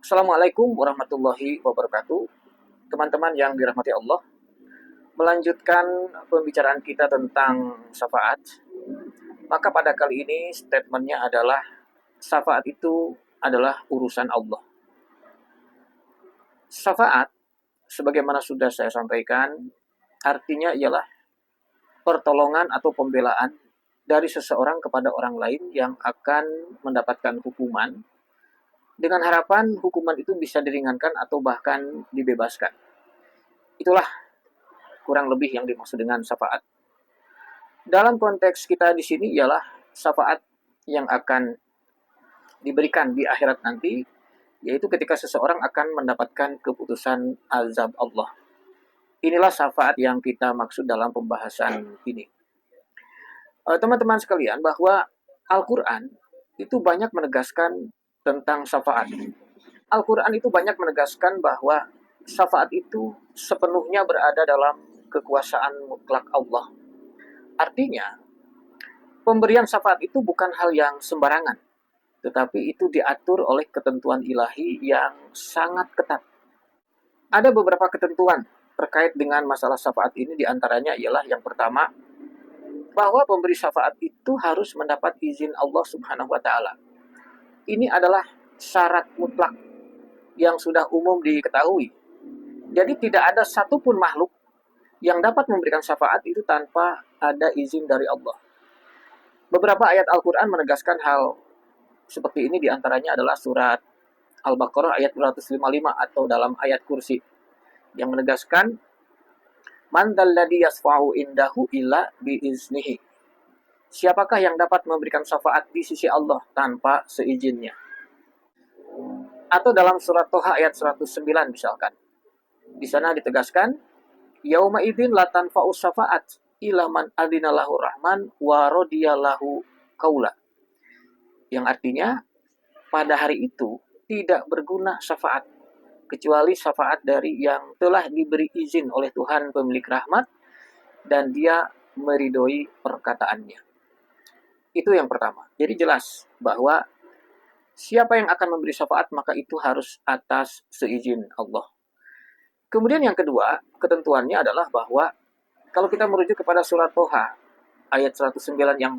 Assalamualaikum warahmatullahi wabarakatuh. Teman-teman yang dirahmati Allah, melanjutkan pembicaraan kita tentang syafaat. Maka pada kali ini statementnya adalah syafaat itu adalah urusan Allah. Syafaat, sebagaimana sudah saya sampaikan, artinya ialah pertolongan atau pembelaan dari seseorang kepada orang lain yang akan mendapatkan hukuman dengan harapan hukuman itu bisa diringankan atau bahkan dibebaskan. Itulah kurang lebih yang dimaksud dengan syafaat. Dalam konteks kita di sini ialah syafaat yang akan diberikan di akhirat nanti, yaitu ketika seseorang akan mendapatkan keputusan azab Allah. Inilah syafaat yang kita maksud dalam pembahasan ini. Teman-teman sekalian, bahwa Al-Quran itu banyak menegaskan tentang syafaat. Al-Quran itu banyak menegaskan bahwa syafaat itu sepenuhnya berada dalam kekuasaan mutlak Allah. Artinya, pemberian syafaat itu bukan hal yang sembarangan, tetapi itu diatur oleh ketentuan ilahi yang sangat ketat. Ada beberapa ketentuan terkait dengan masalah syafaat ini, diantaranya ialah yang pertama, bahwa pemberi syafaat itu harus mendapat izin Allah Subhanahu wa Ta'ala. Ini adalah syarat mutlak yang sudah umum diketahui. Jadi tidak ada satupun makhluk yang dapat memberikan syafaat itu tanpa ada izin dari Allah. Beberapa ayat Al-Quran menegaskan hal seperti ini, diantaranya adalah surat Al-Baqarah ayat 255 atau dalam ayat kursi yang menegaskan man dzalladzi yasfa'u indahu illa biiznihi. Siapakah yang dapat memberikan syafaat di sisi Allah tanpa seizinnya? Atau dalam surat Toha ayat 109 misalkan. Di sana ditegaskan, yauma idzin la tanfa'u syafa'at illa man adzina lahu rahman wa radiyalahu qaula. Yang artinya, pada hari itu tidak berguna syafaat kecuali syafaat dari yang telah diberi izin oleh Tuhan pemilik rahmat dan dia meridhoi perkataannya. Itu yang pertama. Jadi jelas bahwa siapa yang akan memberi syafaat maka itu harus atas seizin Allah. Kemudian yang kedua, ketentuannya adalah bahwa kalau kita merujuk kepada surat Toha ayat 109 yang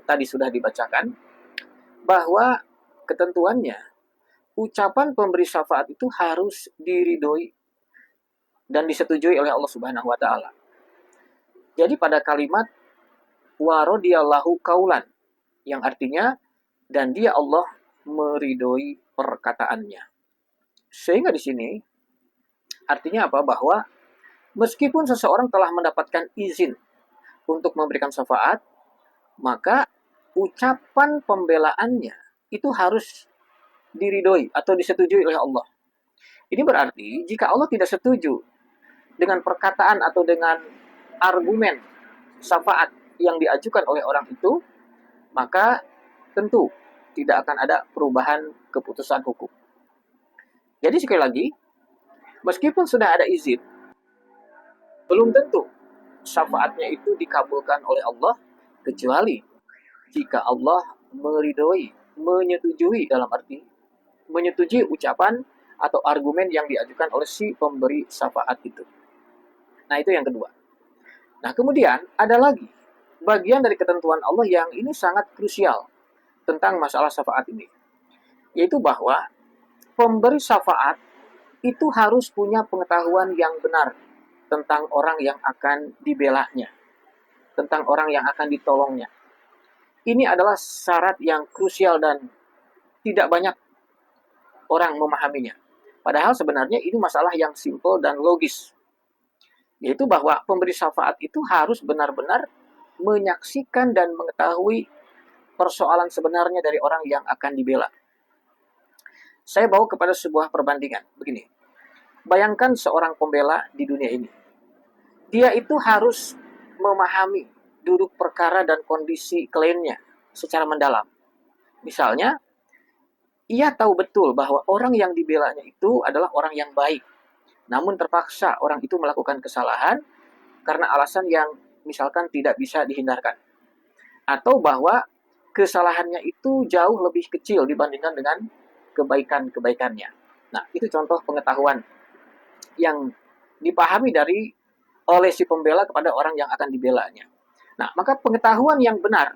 tadi sudah dibacakan, bahwa ketentuannya ucapan pemberi syafaat itu harus diridhoi dan disetujui oleh Allah Subhanahu wa Ta'ala. Jadi pada kalimat wa radiyallahu qaulan, yang artinya dan dia Allah meridhoi perkataannya. Sehingga di sini artinya apa? Bahwa meskipun seseorang telah mendapatkan izin untuk memberikan syafaat, maka ucapan pembelaannya itu harus diridhoi atau disetujui oleh Allah. Ini berarti jika Allah tidak setuju dengan perkataan atau dengan argumen syafaat yang diajukan oleh orang itu, maka tentu tidak akan ada perubahan keputusan hukum. Jadi sekali lagi, meskipun sudah ada izin, belum tentu syafaatnya itu dikabulkan oleh Allah, kecuali jika Allah meridhoi, menyetujui, dalam arti menyetujui ucapan atau argumen yang diajukan oleh si pemberi syafaat itu. Nah, itu yang kedua. Nah, kemudian ada lagi bagian dari ketentuan Allah yang ini sangat krusial tentang masalah syafaat ini, yaitu bahwa pemberi syafaat itu harus punya pengetahuan yang benar tentang orang yang akan dibelanya, tentang orang yang akan ditolongnya. Ini adalah syarat yang krusial dan tidak banyak orang memahaminya. Padahal sebenarnya ini masalah yang simpel dan logis, yaitu bahwa pemberi syafaat itu harus benar-benar menyaksikan dan mengetahui persoalan sebenarnya dari orang yang akan dibela. Saya bawa kepada sebuah perbandingan. Begini, bayangkan seorang pembela di dunia ini. Dia itu harus memahami duduk perkara dan kondisi kliennya secara mendalam. Misalnya, ia tahu betul bahwa orang yang dibelanya itu adalah orang yang baik. Namun terpaksa orang itu melakukan kesalahan karena alasan yang misalkan tidak bisa dihindarkan. Atau bahwa kesalahannya itu jauh lebih kecil dibandingkan dengan kebaikan-kebaikannya. Nah, itu contoh pengetahuan yang dipahami oleh si pembela kepada orang yang akan dibelanya. Nah, maka pengetahuan yang benar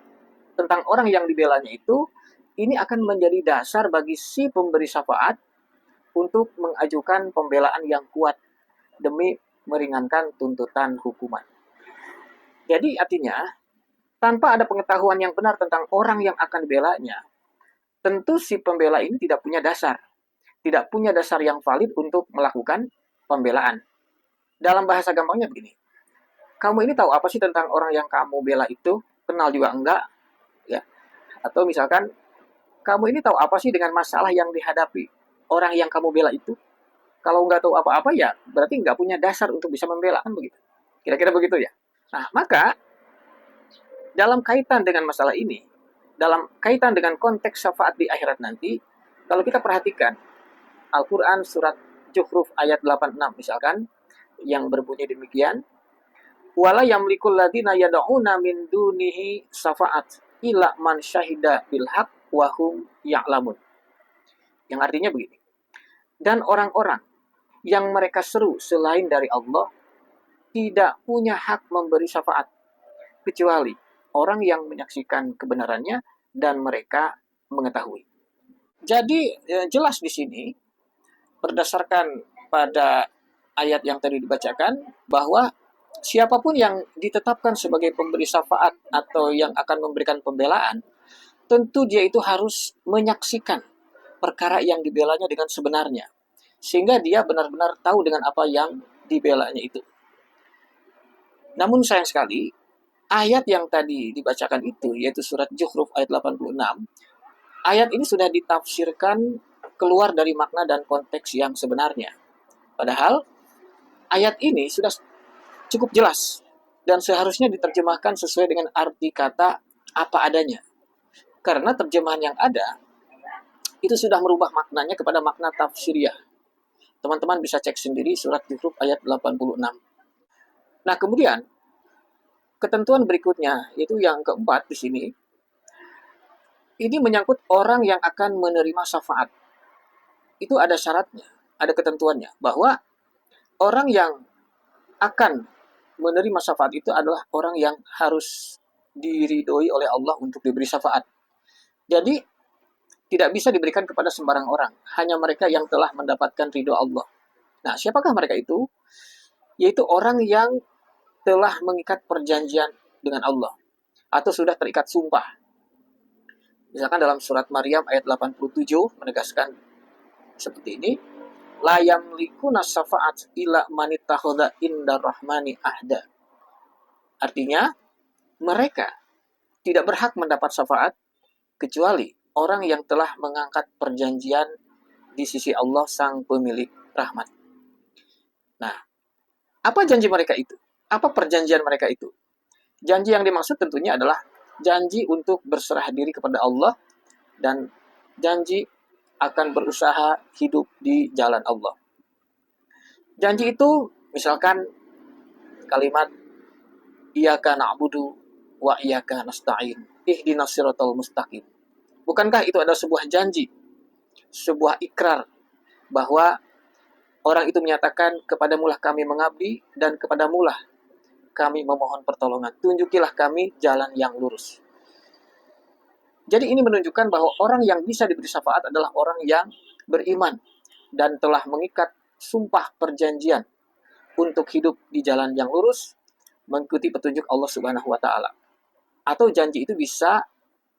tentang orang yang dibelanya itu, ini akan menjadi dasar bagi si pemberi syafaat untuk mengajukan pembelaan yang kuat demi meringankan tuntutan hukuman. Jadi artinya, tanpa ada pengetahuan yang benar tentang orang yang akan dibelanya, tentu si pembela ini tidak punya dasar yang valid untuk melakukan pembelaan. Dalam bahasa gampangnya begini, kamu ini tahu apa sih tentang orang yang kamu bela itu? Kenal juga enggak? Ya. Atau misalkan, kamu ini tahu apa sih dengan masalah yang dihadapi orang yang kamu bela itu? Kalau nggak tahu apa-apa ya berarti nggak punya dasar untuk bisa membela, kan begitu. Kira-kira begitu ya. Nah, maka dalam kaitan dengan masalah ini, dalam kaitan dengan konteks syafaat di akhirat nanti, kalau kita perhatikan Al-Quran surat Zuhruf ayat 86 misalkan, yang berbunyi demikian, wala yamlikul ladina yad'una min dunihi syafaat ila man syahida bil haq wa hum ya'lamun. Yang artinya begini, dan orang-orang yang mereka seru selain dari Allah tidak punya hak memberi syafaat kecuali orang yang menyaksikan kebenarannya dan mereka mengetahui. Jadi jelas di sini berdasarkan pada ayat yang tadi dibacakan bahwa siapapun yang ditetapkan sebagai pemberi syafaat atau yang akan memberikan pembelaan, tentu dia itu harus menyaksikan perkara yang dibelanya dengan sebenarnya, sehingga dia benar-benar tahu dengan apa yang dibelanya itu. Namun sayang sekali, ayat yang tadi dibacakan itu, yaitu surat Zuhruf ayat 86, ayat ini sudah ditafsirkan keluar dari makna dan konteks yang sebenarnya. Padahal ayat ini sudah cukup jelas dan seharusnya diterjemahkan sesuai dengan arti kata apa adanya. Karena terjemahan yang ada itu sudah merubah maknanya kepada makna tafsiriyah. Teman-teman bisa cek sendiri surat Zuhruf ayat 86. Nah, kemudian ketentuan berikutnya, yaitu yang keempat di sini, ini menyangkut orang yang akan menerima syafaat. Itu ada syaratnya, ada ketentuannya, bahwa orang yang akan menerima syafaat itu adalah orang yang harus diridhoi oleh Allah untuk diberi syafaat. Jadi, tidak bisa diberikan kepada sembarang orang, hanya mereka yang telah mendapatkan ridho Allah. Nah, siapakah mereka itu? Yaitu orang yang telah mengikat perjanjian dengan Allah, atau sudah terikat sumpah. Misalkan dalam surat Maryam ayat 87 menegaskan seperti ini, la yamlikuna syafa'at ila man ittakhadha indar rahmani ahda. Artinya, mereka tidak berhak mendapat syafaat kecuali orang yang telah mengangkat perjanjian di sisi Allah sang pemilik rahmat. Nah, apa janji mereka itu? Apa perjanjian mereka itu? Janji yang dimaksud tentunya adalah janji untuk berserah diri kepada Allah dan janji akan berusaha hidup di jalan Allah. Janji itu misalkan kalimat iyyaka na'budu wa iyyaka nasta'in ihdinas siratal mustaqim. Bukankah itu adalah sebuah janji, sebuah ikrar bahwa orang itu menyatakan kepadamulah kami mengabdi dan kepadamulah kami memohon pertolongan. Tunjukilah kami jalan yang lurus. Jadi ini menunjukkan bahwa orang yang bisa diberi syafaat adalah orang yang beriman dan telah mengikat sumpah perjanjian untuk hidup di jalan yang lurus, mengikuti petunjuk Allah Subhanahu wa taala. Atau janji itu bisa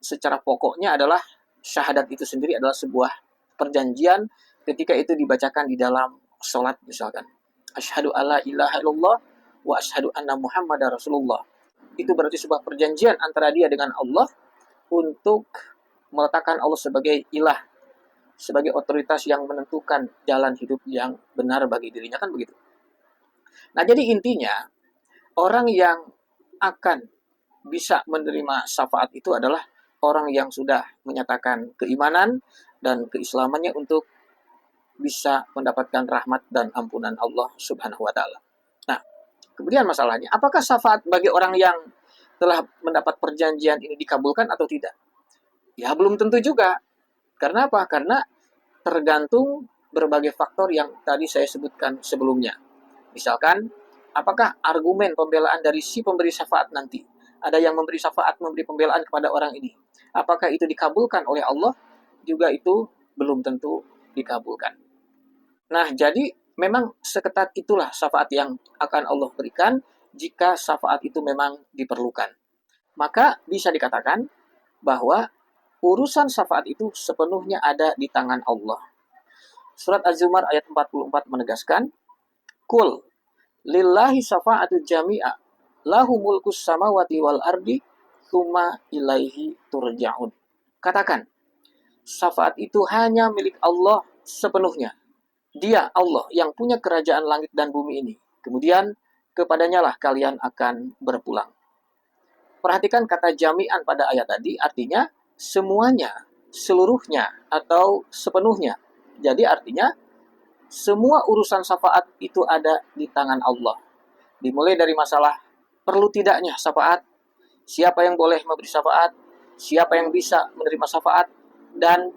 secara pokoknya adalah syahadat itu sendiri adalah sebuah perjanjian ketika itu dibacakan di dalam sholat misalkan. Asyhadu alla ilaha illallah wa asyhadu anna Muhammadar Rasulullah. Itu berarti sebuah perjanjian antara dia dengan Allah untuk meletakkan Allah sebagai ilah, sebagai otoritas yang menentukan jalan hidup yang benar bagi dirinya, kan begitu. Nah, jadi intinya orang yang akan bisa menerima syafaat itu adalah orang yang sudah menyatakan keimanan dan keislamannya untuk bisa mendapatkan rahmat dan ampunan Allah Subhanahu wa taala. Nah, kemudian masalahnya, apakah syafaat bagi orang yang telah mendapat perjanjian ini dikabulkan atau tidak? Ya, belum tentu juga. Karena apa? Karena tergantung berbagai faktor yang tadi saya sebutkan sebelumnya. Misalkan, apakah argumen pembelaan dari si pemberi syafaat nanti, ada yang memberi syafaat, memberi pembelaan kepada orang ini, apakah itu dikabulkan oleh Allah? Juga itu belum tentu dikabulkan. Nah, jadi memang seketat itulah syafaat yang akan Allah berikan jika syafaat itu memang diperlukan. Maka bisa dikatakan bahwa urusan syafaat itu sepenuhnya ada di tangan Allah. Surat Az-Zumar ayat 44 menegaskan, Kul lillahi syafa'atu jami'a lahu mulkus samawati wal ardi tsumma ilaihi turja'un. Katakan, syafaat itu hanya milik Allah sepenuhnya. Dia Allah yang punya kerajaan langit dan bumi ini. Kemudian kepadanya lah kalian akan berpulang. Perhatikan kata jami'an pada ayat tadi, artinya semuanya, seluruhnya, atau sepenuhnya. Jadi artinya semua urusan syafaat itu ada di tangan Allah. Dimulai dari masalah perlu tidaknya syafaat, siapa yang boleh memberi syafaat, siapa yang bisa menerima syafaat, dan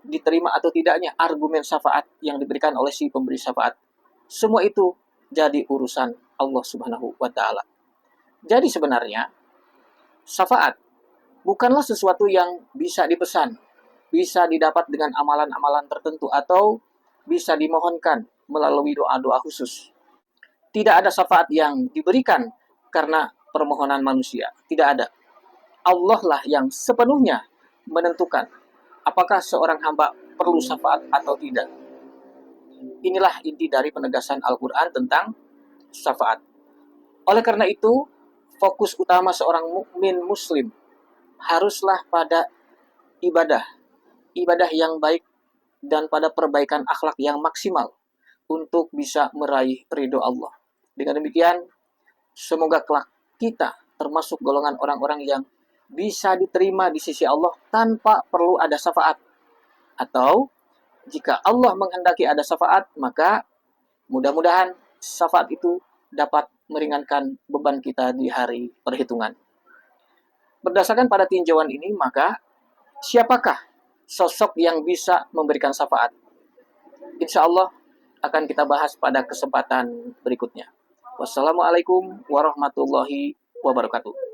diterima atau tidaknya argumen syafaat yang diberikan oleh si pemberi syafaat. Semua itu jadi urusan Allah Subhanahu wa Ta'ala. Jadi sebenarnya syafaat bukanlah sesuatu yang bisa dipesan, bisa didapat dengan amalan-amalan tertentu, atau bisa dimohonkan melalui doa-doa khusus. Tidak ada syafaat yang diberikan karena permohonan manusia. Tidak ada. Allah lah yang sepenuhnya menentukan apakah seorang hamba perlu syafaat atau tidak. Inilah inti dari penegasan Al-Quran tentang syafaat. Oleh karena itu, fokus utama seorang mukmin muslim haruslah pada ibadah. Ibadah yang baik dan pada perbaikan akhlak yang maksimal untuk bisa meraih ridho Allah. Dengan demikian, semoga kelak kita termasuk golongan orang-orang yang bisa diterima di sisi Allah tanpa perlu ada syafaat. Atau jika Allah menghendaki ada syafaat, maka mudah-mudahan syafaat itu dapat meringankan beban kita di hari perhitungan. Berdasarkan pada tinjauan ini, maka siapakah sosok yang bisa memberikan syafaat? Insya Allah akan kita bahas pada kesempatan berikutnya. Wassalamualaikum warahmatullahi wabarakatuh.